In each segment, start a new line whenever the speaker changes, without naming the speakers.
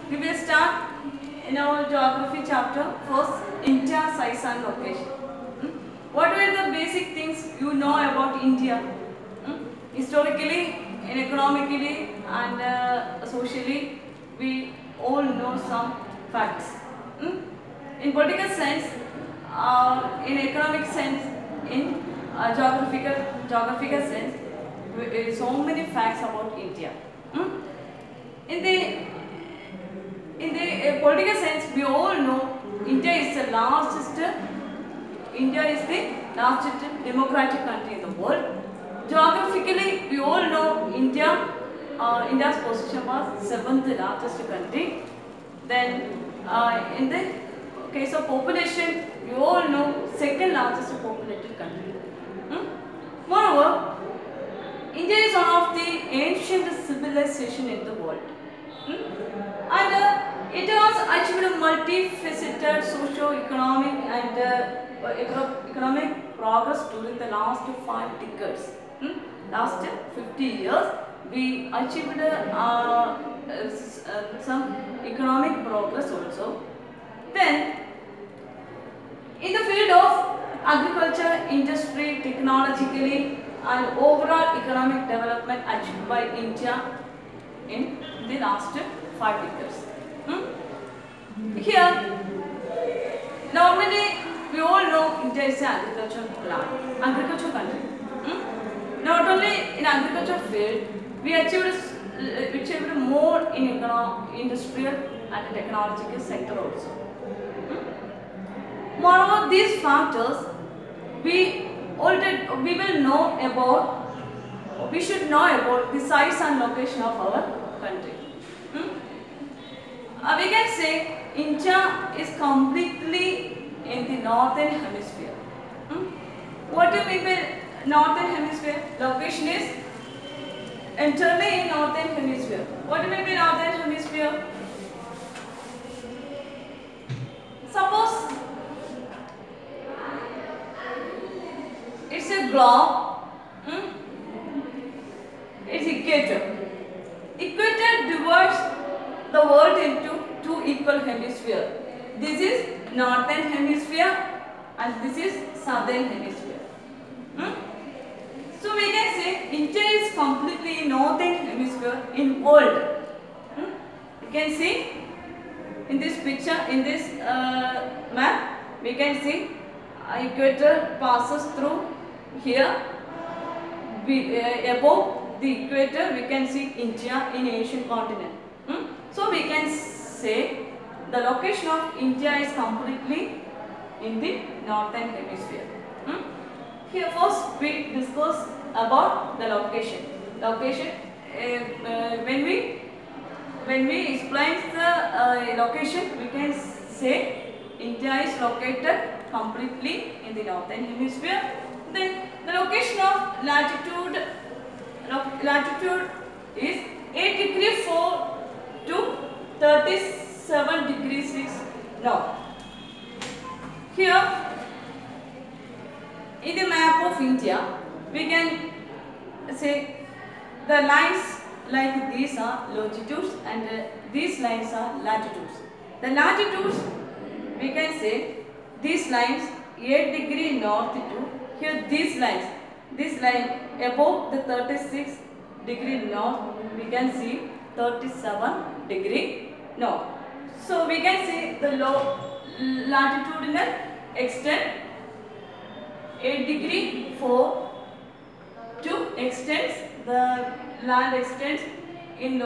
We will start in our geography chapter first India size and location. What are the basic things you know about India? Historically, and economically, and socially, we all know some facts. In political sense, in economic sense, in geographical sense, so many facts about India. In the political sense, we all know India is the largest democratic country in the world. Geographically, we all know India's position was 7th largest country. Then, in the case of population, we all know 2nd largest populated country. Moreover, India is one of the ancient civilization in the world. And it has achieved multifaceted socio-economic and economic progress during the last 5 decades. Last 50 years, we achieved some economic progress also. Then, in the field of agriculture, industry, technologically, and overall economic development achieved by India in the last 5 decades. Here, normally we all know India is an agricultural country. Not only in agriculture field, we achieved more in industrial and technological sector also. Moreover, these factors we should know about the size and location of our country. We can say India is completely in the northern hemisphere. What do you mean by northern hemisphere? Location is entirely in northern hemisphere. What do you mean by northern hemisphere? Suppose it's a globe. It's equator. Equator divides the world into 2 equal hemispheres. This is northern hemisphere and this is southern hemisphere. So we can say India is completely in northern hemisphere in world. You can see in this picture, in this map, we can see equator passes through here. Above the equator, we can see India in Asian continent. So we can say the location of India is completely in the northern hemisphere. Here first we discuss about the location. Location, when we explain the location, we can say India is located completely in the northern hemisphere. Then the location of latitude is 8 degree 4 to 37 degree 6 north. Here in the map of India, we can say the lines like these are longitudes and these lines are latitudes. The latitudes, we can say these lines 8 degree north to here these lines. This line above the 36 degree north, we can see 37 degree north. So we can see the latitudinal extent 8 degree 4 to extends the land extends in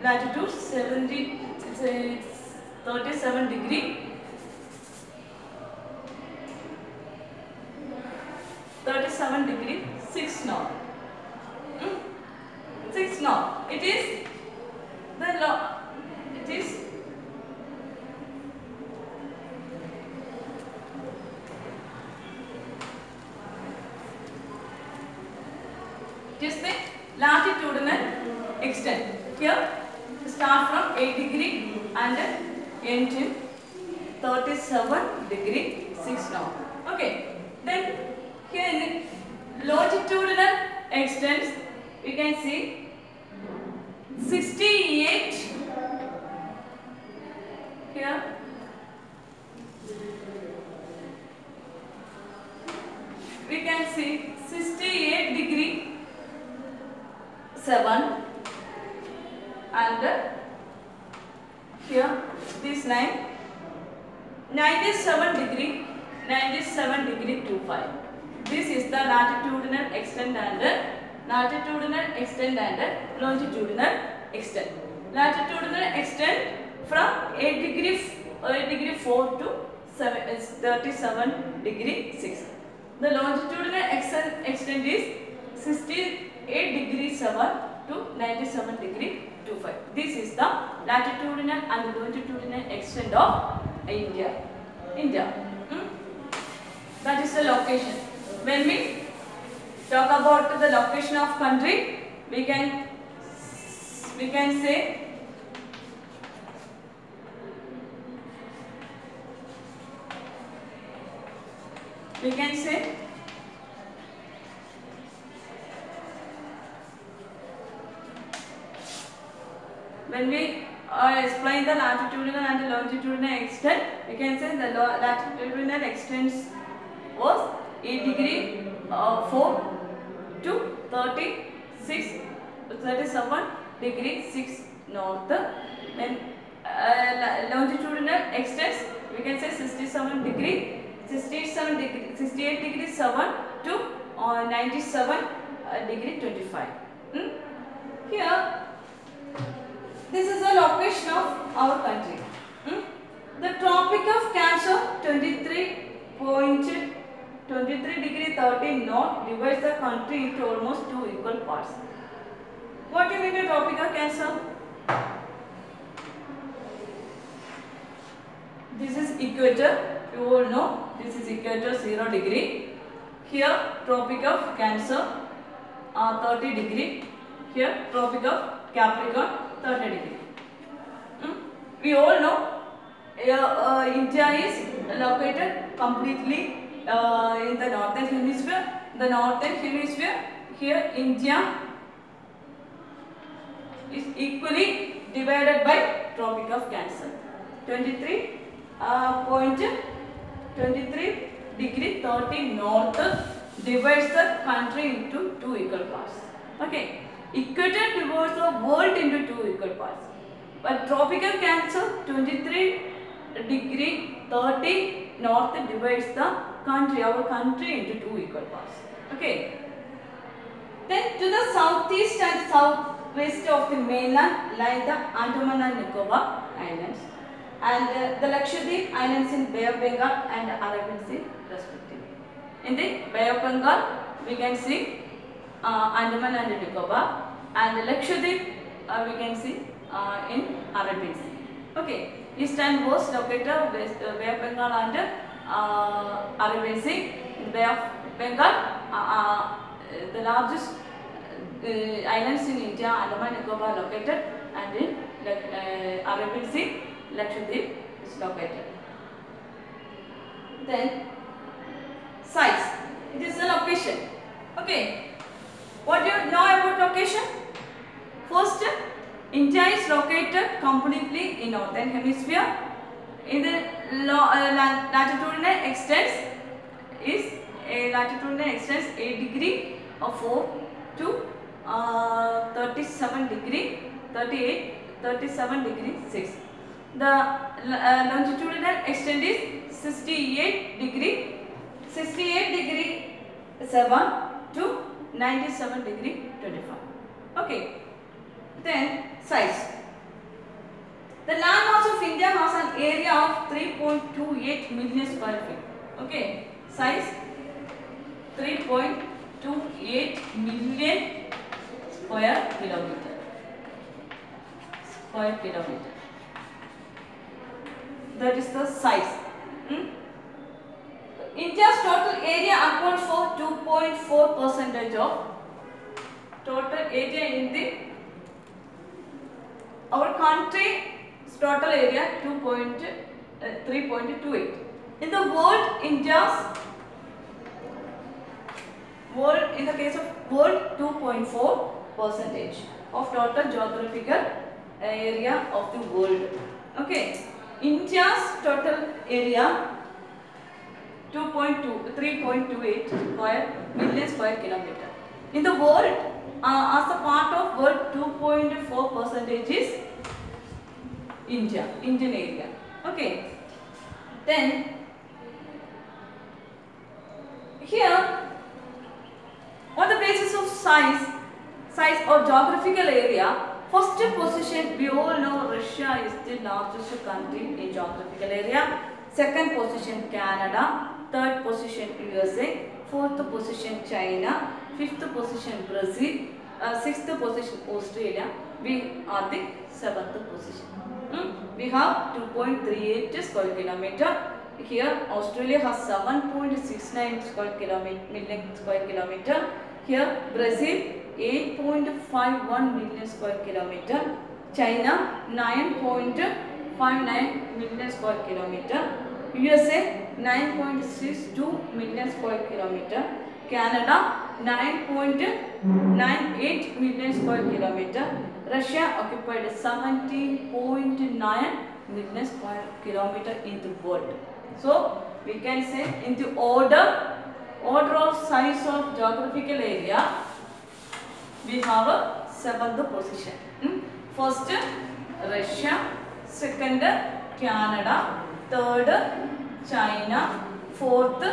latitude 37 degree 6 north. 6 north. It is the latitudinal extent. Here start from 8 degree and end in 37 degree 6 north. Okay. Then here in longitudinal extents we can see 68 and here this line 97 degree 25. This is the latitudinal extent and longitudinal extent. Latitudinal extent from 8 degree 4 to 37 degree 6. The longitudinal extent is 68 degree 7 to 97 degree 25. This is the latitudinal and longitudinal extent of India. That is the location. When we talk about the location of country, we can say when we explain the latitudinal and longitudinal extent, we can say the latitudinal extent was 8 degree 4 to 37 degree 6 north. Then longitudinal extents we can say 68 degree 7 to 97 degree 25. Here this is the location of our country. The Tropic of Cancer 23 degree 30 north divides the country into almost 2 equal parts. What do you mean by Tropic of Cancer? This is equator. You all know this is equator 0 degree. Here Tropic of Cancer 30 degree. Here Tropic of Capricorn 30 degree. We all know India is located completely in the northern hemisphere. The northern hemisphere, here India is equally divided by Tropic of Cancer. 23 degree 30 north divides the country into 2 equal parts. Okay, equator divides the world into 2 equal parts. But Tropic of Cancer 23 degree 30 north divides the country, our country, into 2 equal parts. Okay. Then to the southeast and southwest of the mainland lie the Andaman and Nicobar Islands and the Lakshadweep Islands in Bay of Bengal and Arabian Sea respectively. In the Bay of Bengal we can see Andaman and Nicobar, and the Lakshadweep we can see in Arabian Sea. Okay. East and west located Bay of Bengal and Arabian Sea. In Bay of Bengal, the largest islands in India, Andaman and Nicobar located, and in Arabian Sea, Lakshadweep is located. Then size. It is the location. Okay. What do you know about location? First, India is located completely in northern hemisphere. In the latitudinal extents is 8 degree 4 to 37 degree 37 degree 6. The longitudinal extent is 68 degree 7 to 97 degree 25. Okay. Then size. The land mass of India has an area of 3.28 million square feet. Okay. Size 3.28 million square kilometer. That is the size. India's total area accounts for 2.4% of total area in the our country's total area 3.28. In the world, in the case of world, 2.4% of total geographical area of the world. Okay, India's total area 3.28 million square kilometer. In the world, as a part of world 2.4% is Indian area. Okay. Then here on the basis of size or geographical area, first position we all know Russia is the largest country in geographical area. Second position Canada, third position USA, fourth position China, fifth position Brazil, sixth position Australia. We are the seventh position. We have 2.38 square kilometer. Here Australia has 7.69 million square kilometer. Here Brazil 8.51 million square kilometer. China 9.59 million square kilometer. USA 9.62 million square kilometer. Canada 9.98 million square kilometer. Russia occupied 17.9 million square kilometer in the world. So we can say in the order of size of geographical area, we have a seventh position. First Russia, second Canada, third China, fourth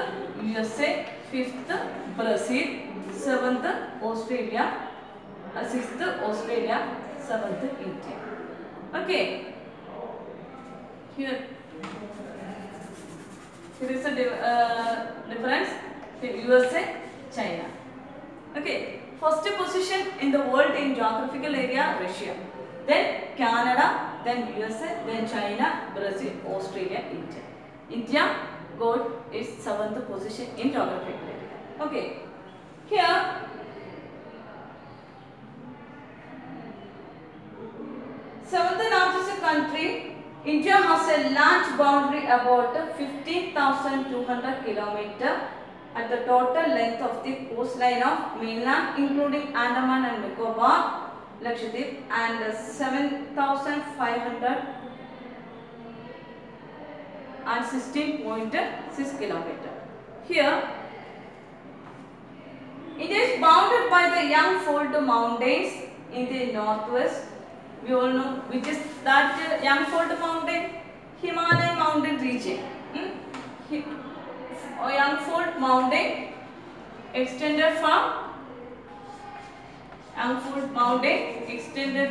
USA, fifth Brazil, seventh Australia, sixth Australia, seventh India. Okay. Here is a difference between USA, China. Okay. First position in the world in geographical area, Russia. Then Canada, then USA, then China, Brazil, Australia, India. India got its seventh position in geographical area. Okay. Here seventh largest country, India has a land boundary about 15,200 km at the total length of the coastline of mainland, including Andaman and Nicobar, Lakshadweep, and 7,516.6 km. Here, it is bounded by the Yangfold Mountains in the northwest. We all know which is that Yangfold Mountain, Himalayan mountain region. Yangfold Mountain extended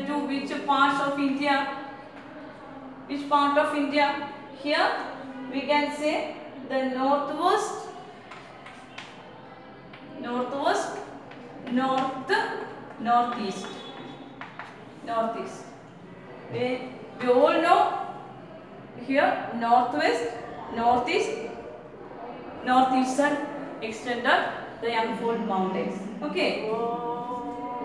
to which parts of India? Which part of India? Here we can say the northwest, north, northeast. We all know here northwest, northeast, northeastern extended the Yangfold Mountains. Okay,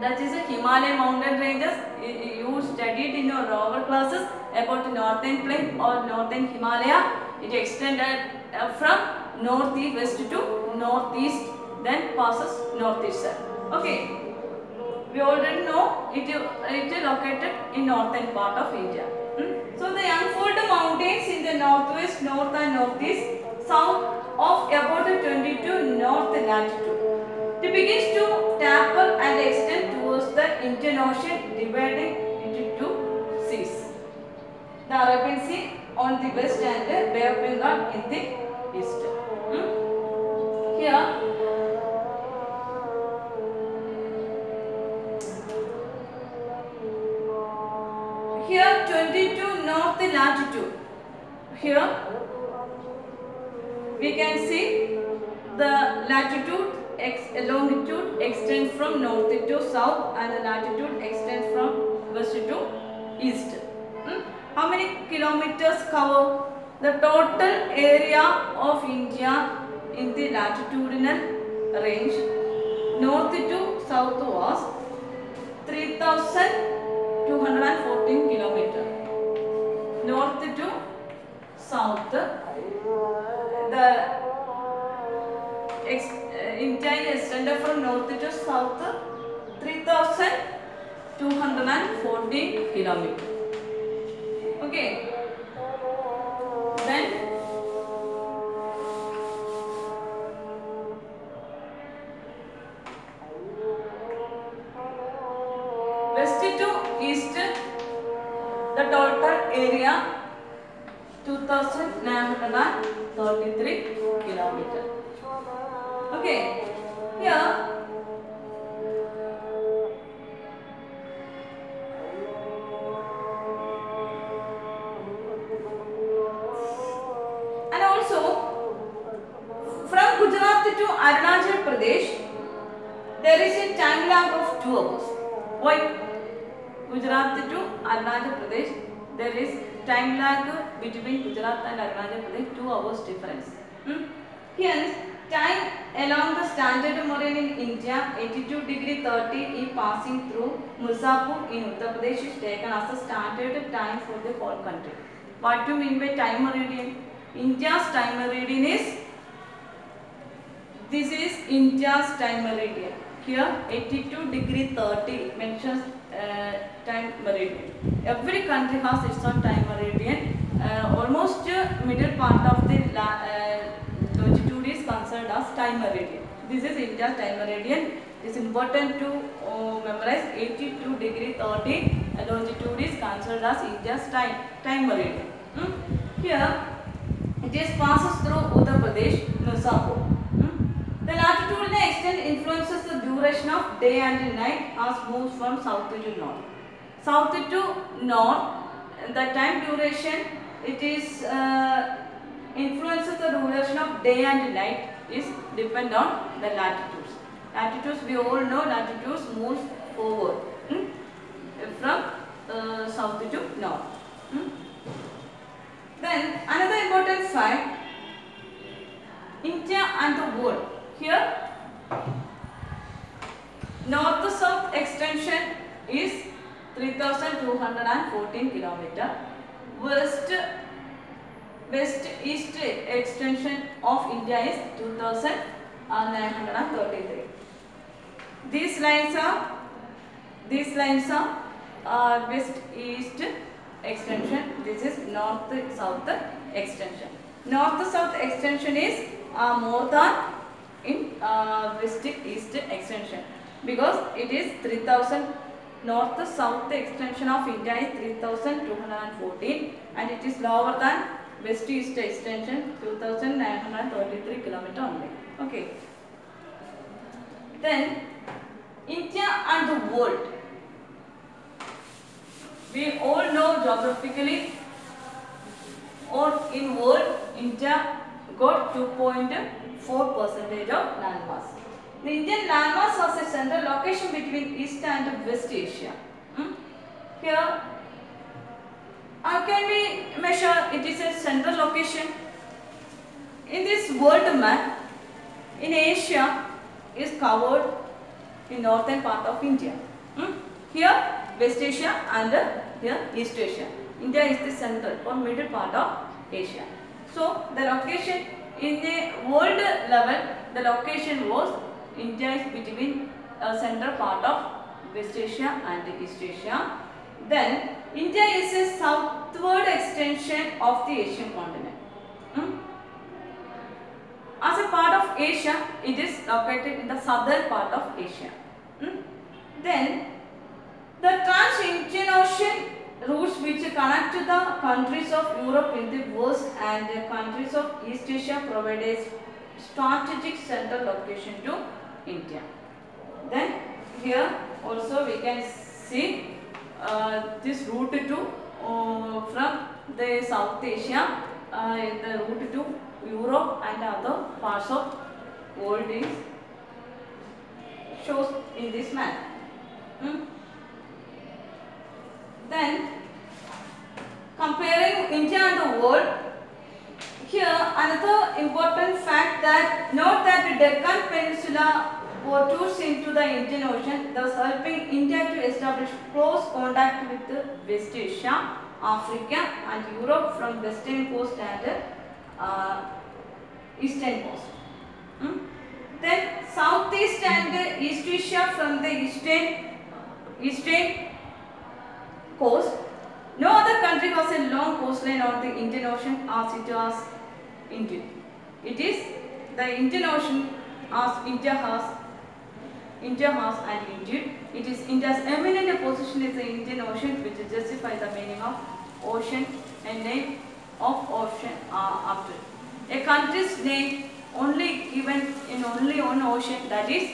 that is the Himalayan mountain ranges. You studied in your lower classes about northern plain or northern Himalaya. It extended from northwest to northeast, then passes northeastern. Okay, we already know it is located in northern part of India. So the Yangfold Mountains in the northwest, north and northeast, south of about 22 north latitude. It begins to taper and extend towards the Indian Ocean, dividing into two seas. The Arabian Sea on the west and the Bay of Bengal in the east. Here 22 north latitude. Here we can see the latitude, longitude extends from north to south and the latitude extends from west to east. How many kilometers cover? The total area of India in the latitudinal range north to south was 3,214 kilometers. North to south, the India is extended from north to south 3,214 kilometers. Okay. Then The total area 2,933 kilometers. Okay, here and also from Gujarat to Arunachal Pradesh there is a time lag of 2 hours. Why? Gujarat to Arunachal Pradesh there is time lag between Gujarat and Arunachal Pradesh 2 hours difference. Hence, time along the standard meridian in India 82°30 is passing through Mirzapur in Uttar Pradesh is taken as a standard time for the whole country. What do you mean by time meridian? India's time meridian is, this is India's time meridian. Here 82°30 mentions time meridian. Every country has its own time meridian. Almost middle part of the longitude is considered as time meridian. This is India's time meridian. It is important to memorize 82°30 longitude is considered as India's time meridian. Here it is passes through Uttar Pradesh, Mirzapur. The latitudinal extent influences the duration of day and night as moves from south to north. South to north, the time duration it is influences the duration of day and night is depend on the latitudes. Latitudes we all know latitudes moves forward from south to north. Then another important fact, India and the world. Here north-south extension is 3,214 kilometer. West-east extension of India is 2,933. These lines are west-east extension. This is north-south extension. North-south extension is more than in west-east extension because it is 3,000. North-south extension of India is 3,214 and it is lower than west-east extension 2,933 km only. Okay. Then India and the world. We all know geographically or in world India got 2.4% of landmass. The Indian landmass has a central location between East and West Asia. Here, how can we measure it is a central location? In this world map, in Asia is covered in northern part of India. Here, West Asia and here East Asia. India is the central or middle part of Asia. So, the location in the world level, the location was India is between central part of West Asia and East Asia. Then India is a southward extension of the Asian continent. As a part of Asia, it is located in the southern part of Asia. Then the Trans-Indian Ocean routes which connect to the countries of Europe in the west and the countries of East Asia provide a strategic central location to India. Then here also we can see this route to from the South Asia, the route to Europe and other parts of world is shows in this map. Then comparing India and the world, here another important fact that note that the Deccan Peninsula protrudes into the Indian Ocean, thus helping India to establish close contact with West Asia, Africa and Europe from western coast and eastern coast. Then Southeast and East Asia from the eastern coast. No other country has a long coastline on the Indian Ocean as it was India. It is the Indian Ocean as India has India has altitude. It is India's eminent position is the Indian Ocean, which justifies the meaning of ocean and name of ocean after it. A country's name only given in only one ocean, that is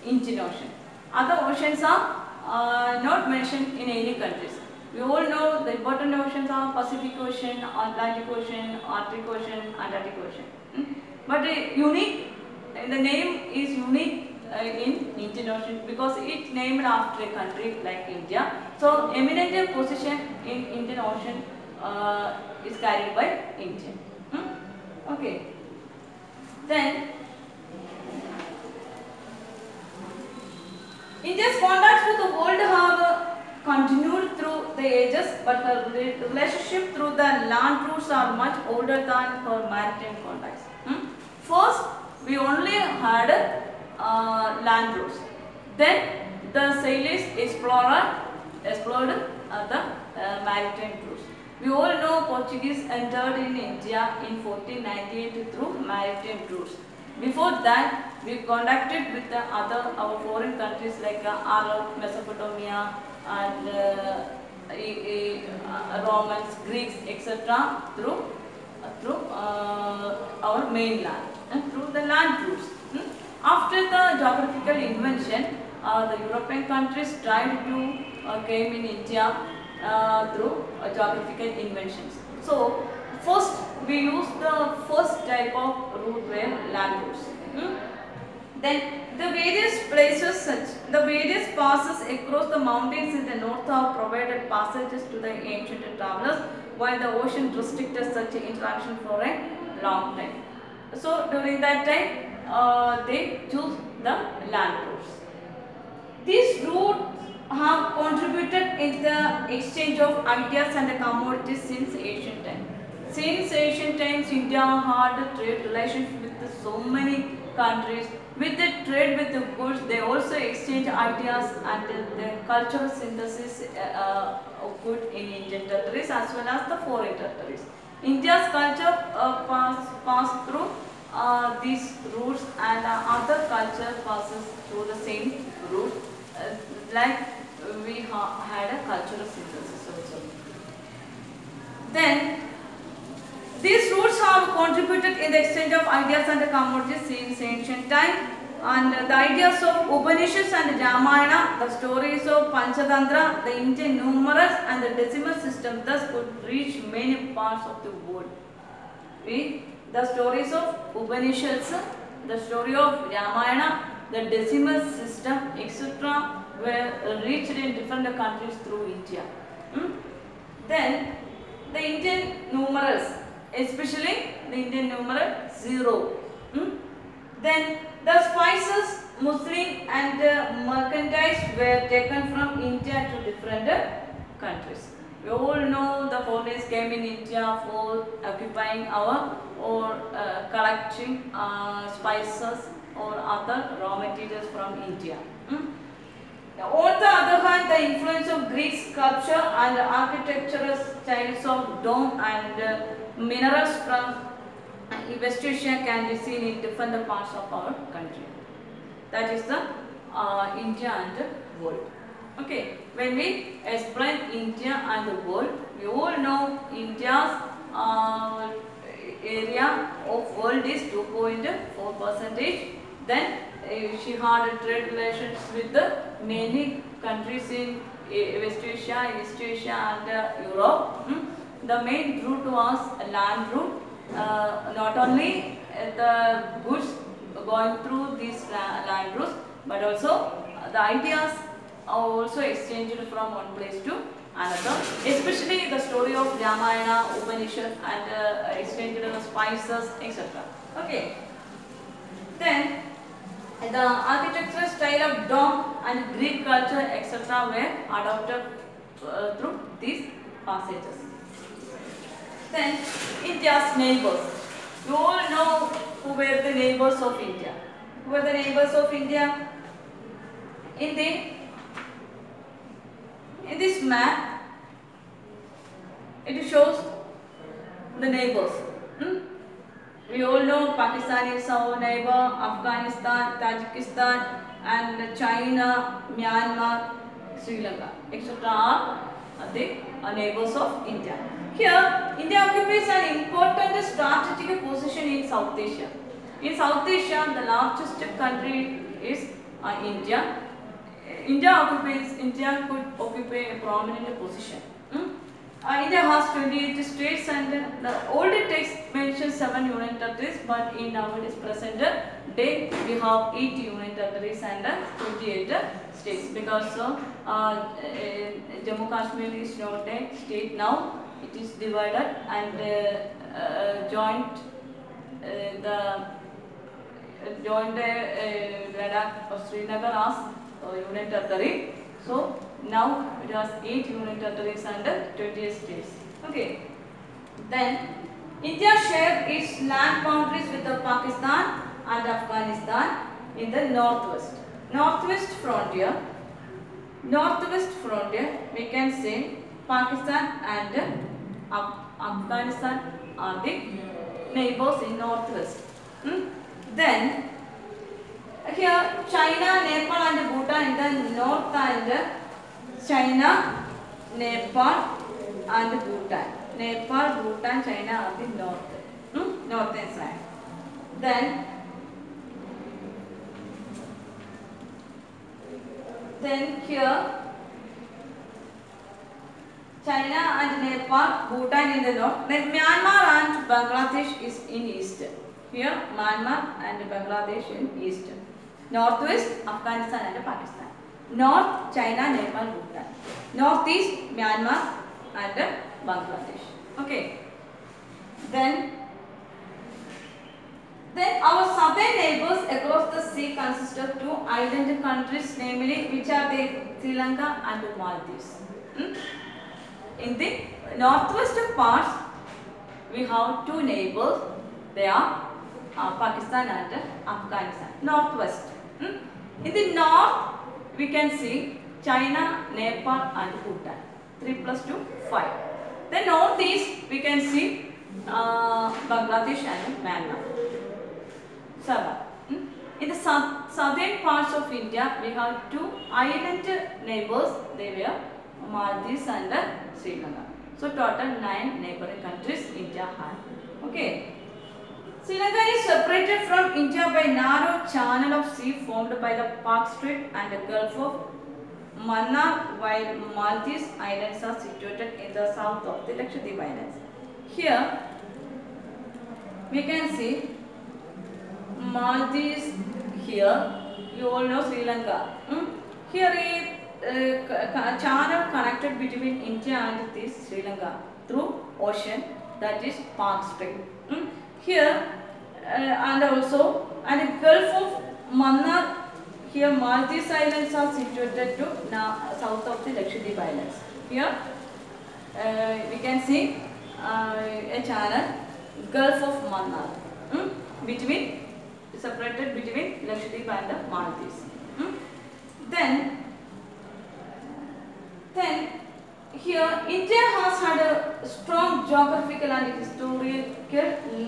Indian Ocean. Other oceans are not mentioned in any countries. We all know the important oceans are Pacific Ocean, Atlantic Ocean, Arctic Ocean, Antarctic Ocean. But the name is unique in Indian Ocean because it's named after a country like India. So eminent position in Indian Ocean is carried by India. Okay. Then India's contacts with the world have continued through the ages, but her relationship through the land routes are much older than her maritime contacts. First, we only had land routes. Then the sailors explored the maritime routes. We all know Portuguese entered in India in 1498 through maritime routes. Before that, we contacted with the our foreign countries like Arab, Mesopotamia, and Romans, Greeks, etc. through our mainland and through the land routes. After the geographical invention, the European countries tried to came in India through geographical inventions. So first we use the first type of route where land routes. Then the various passes across the mountains in the north have provided passages to the ancient travelers, while the ocean restricted such interaction for a long time. So during that time, they choose the land routes. These routes have contributed in the exchange of ideas and commodities since ancient times. Since ancient times, India had a trade relationship with so many countries. With the trade with the goods, they also exchange ideas and the cultural synthesis good in Indian territories as well as the foreign territories. India's culture passed through these routes, and other culture passes through the same route. Like we had a cultural synthesis also. Then these routes have contributed in the exchange of ideas and commodities since ancient time, and the ideas of Upanishads and Ramayana, the stories of Panchatantra, the Indian numerals and the decimal system thus could reach many parts of the world. The stories of Upanishads, the story of Ramayana, the decimal system, etc. were reached in different countries through India. Then the Indian numerals, especially the Indian numeral 0. Then the spices, muslin and merchandise were taken from India to different countries. We all know the foreigners came in India for occupying our or collecting spices or other raw materials from India. On the other hand, the influence of Greek sculpture and architectural styles of dome and minerals from West Asia can be seen in different parts of our country. That is the India and the world. Okay, when we explain India and the world, we all know India's area of world is 2.4%. Then she had trade relations with the many countries in West Asia, East Asia and Europe. The main route was a land route. Not only the goods going through these land routes, but also the ideas are also exchanged from one place to another. Especially the story of Ramayana, Upanishad and exchanged spices, etc. Okay. Then the architectural style of dome and Greek culture, etc. were adopted through these passages. Then India's neighbors. You all know who were the neighbors of India. Who were the neighbors of India? In this map, it shows the neighbors. We all know Pakistan is our neighbor, Afghanistan, Tajikistan, and China, Myanmar, Sri Lanka, etc. are the neighbors of India. Here, India occupies an important strategic position in South Asia. In South Asia, the largest country is India. India could occupy a prominent position. India has 28 states, and the older text mentions 7 union territories, but in nowadays present day we have 8 union territories and 28 states, because Jammu Kashmir is not a state now. It is divided and joined Ladakh or Srinagar as union territory. So now it has 8 union territories and 28 states. Okay. Then India shared its land boundaries with Pakistan and Afghanistan in the northwest. Northwest frontier, we can say Pakistan and Afghanistan are the neighbors in northwest. Then here China, Nepal and Bhutan in the north, and China, Nepal and Bhutan. Nepal, Bhutan, China are the north, northern side. Then here China and Nepal, Bhutan in the north. Then Myanmar and Bangladesh is in east. Here Myanmar and Bangladesh in east. Northwest Afghanistan and Pakistan. North China, Nepal, Bhutan. Northeast Myanmar and Bangladesh. Okay. Then our southern neighbors across the sea consist of 2 island countries, namely which are the Sri Lanka and Maldives. In the northwestern parts we have 2 neighbors. They are Pakistan and Afghanistan. Northwest. In the north we can see China, Nepal and Bhutan. 3 plus 2, 5. Then northeast we can see Bangladesh and Myanmar. 7. In the southern parts of India we have 2 island neighbors. They were Maldives and Sri Lanka. So total 9 neighboring countries India had. Okay. Sri Lanka is separated from India by narrow channel of sea formed by the Park Strait and the Gulf of Mannar, while Maldives Islands are situated in the south of the Lakshadweep Islands. Here we can see Maldives. Here you all know Sri Lanka. Here is channel connected between India and this Sri Lanka through ocean, that is Park Strait. Here and also the Gulf of Mannar. Here Maldives Islands are situated to south of the Lakshadweep Islands. Here we can see a channel, Gulf of Mannar, separated between Lakshadweep and Maldives. Then here India has had a strong geographical and historical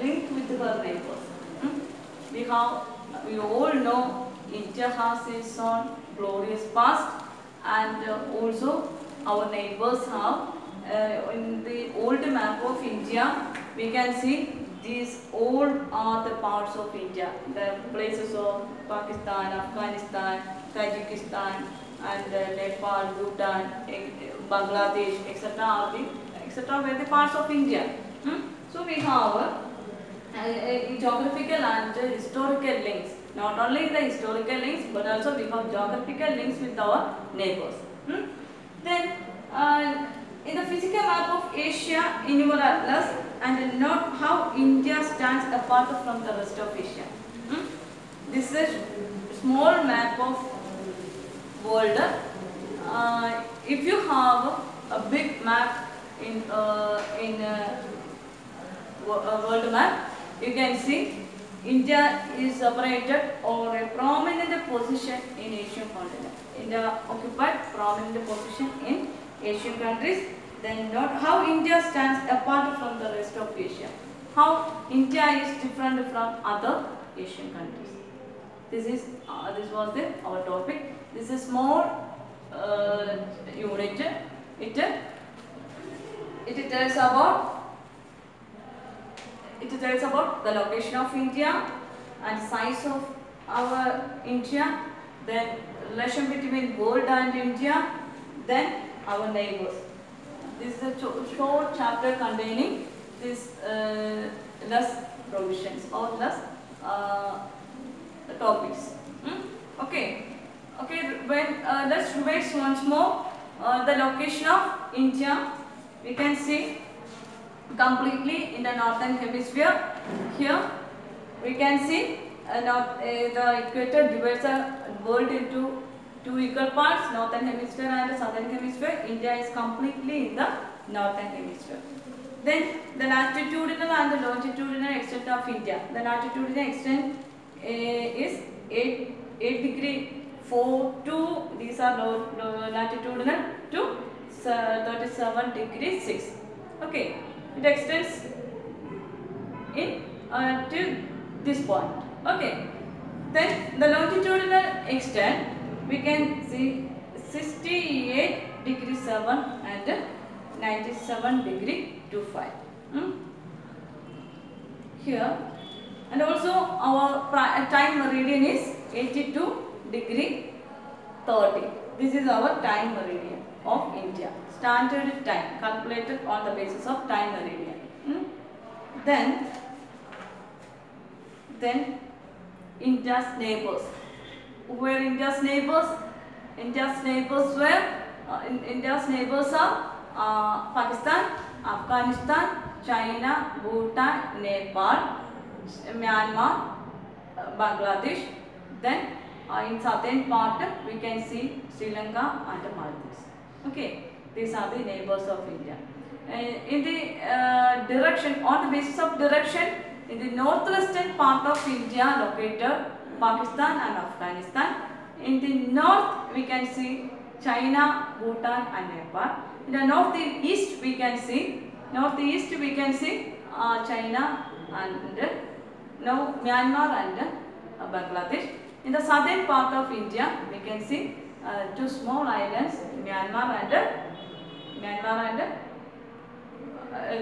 link with her neighbors. We all know India has its own glorious past, and also our neighbors have. In the old map of India we can see these all are the parts of India. The places of Pakistan, Afghanistan, Tajikistan and Nepal, Bhutan, Bangladesh, etc. were the parts of India. So we have geographical and historical links. Not only the historical links, but also we have geographical links with our neighbors. Then in the physical map of Asia in your atlas, and note how India stands apart from the rest of Asia. This is a small map of world. If you have a big map in world map, you can see India is separated or a prominent position in Asian continent. India occupied prominent position in Asian countries. Then note how India stands apart from the rest of Asia. How India is different from other Asian countries. This was our topic. This is small unit. It tells about the location of India and size of our India, then relation between world and India, then our neighbors. This is a short chapter containing this less provisions or less topics. Okay. When let's revise once more the location of India. We can see completely in the northern hemisphere. Here we can see the equator divides the world into two equal parts, northern hemisphere and the southern hemisphere. India is completely in the northern hemisphere. Then the latitudinal and the longitudinal extent of India. The latitudinal extent is 8 degree 42. These are latitudinal to 37 degree 6. Okay, it extends in till this point. Okay, then the longitudinal extent we can see 68 degree 7 and 97 degree 25. Here, and also our time meridian is 82 degree 30. This is our time meridian of India. Standard time calculated on the basis of time meridian. Then India's neighbors. Who were India's neighbors? India's neighbors are Pakistan, Afghanistan, China, Bhutan, Nepal, Myanmar, Bangladesh. Then in southern part we can see Sri Lanka and the Maldives. Okay, these are the neighbors of India. In the direction, on the basis of direction, in the northwestern part of India located Pakistan and Afghanistan. In the north we can see China, Bhutan and Nepal. In the northeast we can see China and now Myanmar and Bangladesh. In the southern part of India we can see two small islands, Myanmar and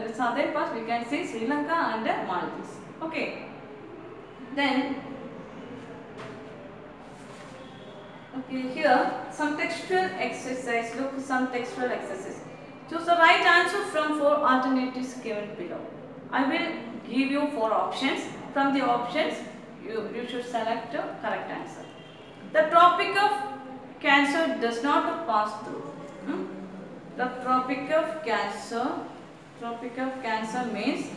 the southern part we can see Sri Lanka and Maldives. Okay. Then here some textual exercise. Look, some textual exercise. Choose the right answer from 4 alternatives given below. I will give you 4 options. From the options, you should select the correct answer. The Tropic of Cancer does not pass through. The Tropic of Cancer means,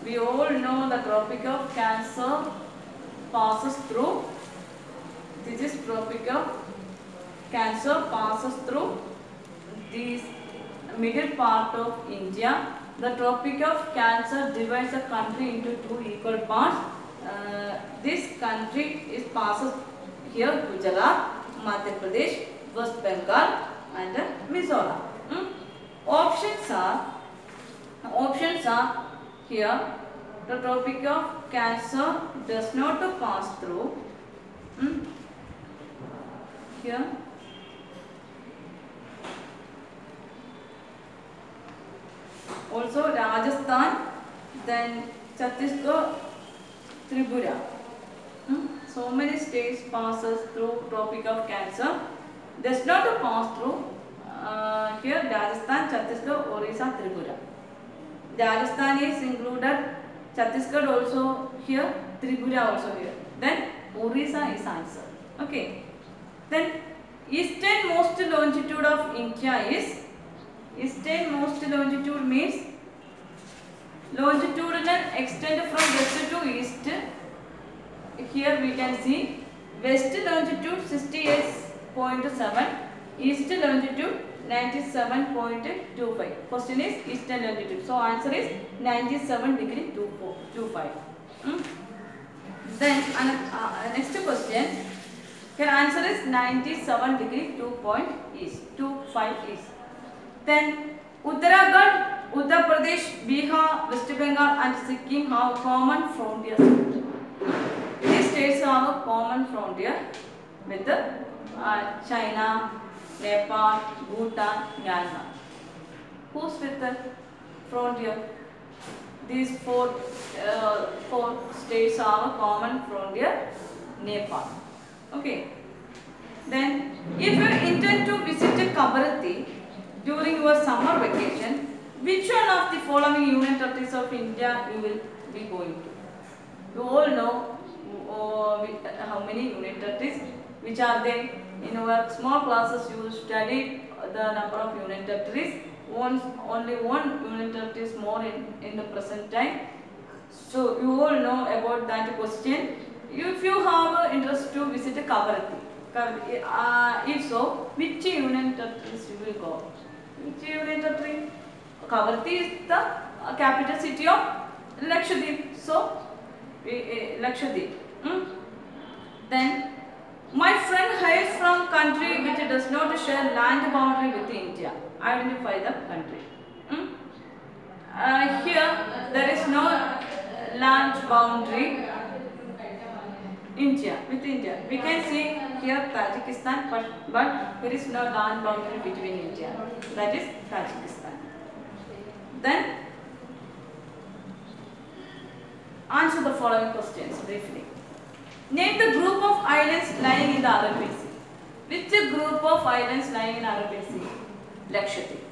we all know the Tropic of Cancer passes through. This is Tropic of Cancer passes through this middle part of India. The Tropic of Cancer divides the country into 2 equal parts. This country passes here Gujarat, Madhya Pradesh, West Bengal and Mizoram. Options are here. The Tropic of Cancer does not pass through. Here. Also Rajasthan, then Chhattisgarh, Tripura. So many states passes through Tropic of Cancer. Does not pass through here Rajasthan, Chhattisgarh, Orissa, Tripura. Rajasthan is included, Chhattisgarh also here, Tripura also here. Then Orissa is answered. Okay. Then easternmost longitude of India is, easternmost longitude means longitudinal extent from west to east. Here we can see west longitude 68.7, east longitude 97.25. Question is eastern longitude. So answer is 97 degree 25. Then next question. Here answer is 97 degree 25 east. Then Uttarakhand, Uttar Pradesh, Bihar, West Bengal and Sikkim have common frontiers. These states have a common frontier with China, Nepal, Bhutan, Myanmar. Who's with the frontier? These four states have a common frontier. Nepal. Okay. Then, if you intend to visit Kabarati during your summer vacation, which one of the following union territories of India you will be going to? You all know how many union territories, which are they? In our small classes you studied the number of union territories. Only one union territory is more in the present time. So you all know about that question. If you have interest to visit Kavarati, if so, which union territories you will go? Which union territory? Kavarati is the capital city of Lakshadweep. So, Lakshadweep. Then, my friend hails from country which does not share land boundary with India. Identify the country. Here, there is no land boundary with India. We can see here Tajikistan, but there is no land boundary between India. That is Tajikistan. Then answer the following questions briefly. Name the group of islands lying in the Arabian Sea. Which group of islands lying in Arabian Sea? Lakshadweep.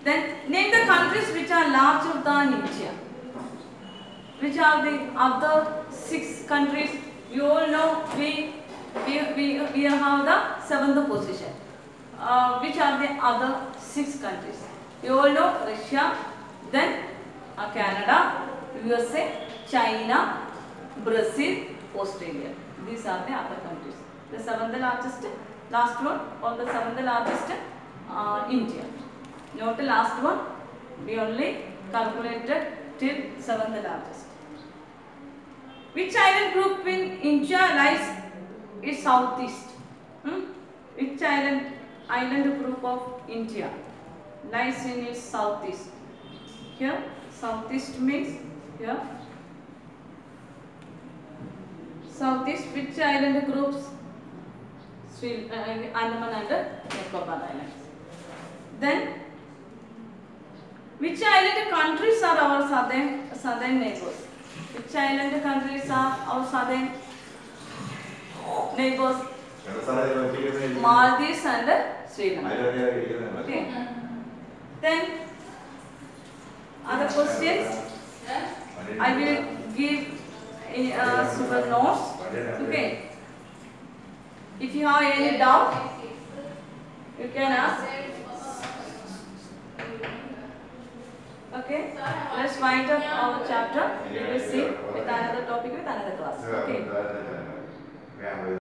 Then name the countries which are larger than India. Which are the other 6 countries? You all know we have the 7th position. Which are the other 6 countries? You all know Russia, then Canada, USA, China, Brazil, Australia. These are the other countries. The 7th largest, last one, or the 7th largest, India. Not the last one. We only calculated till 7th largest. Which island group in India lies is southeast? Which island group of India lies in its southeast? Here, southeast means here. Southeast, which island groups? Andaman and Nicobar Islands. Then, which island countries are our southern neighbors? Which island countries are our southern neighbors? Maldives and Sri Lanka. Okay. Then, other questions? I will give super notes. Okay. If you have any doubt, you can ask. Okay, let's wind up our chapter. We will see with another topic with another class. Okay.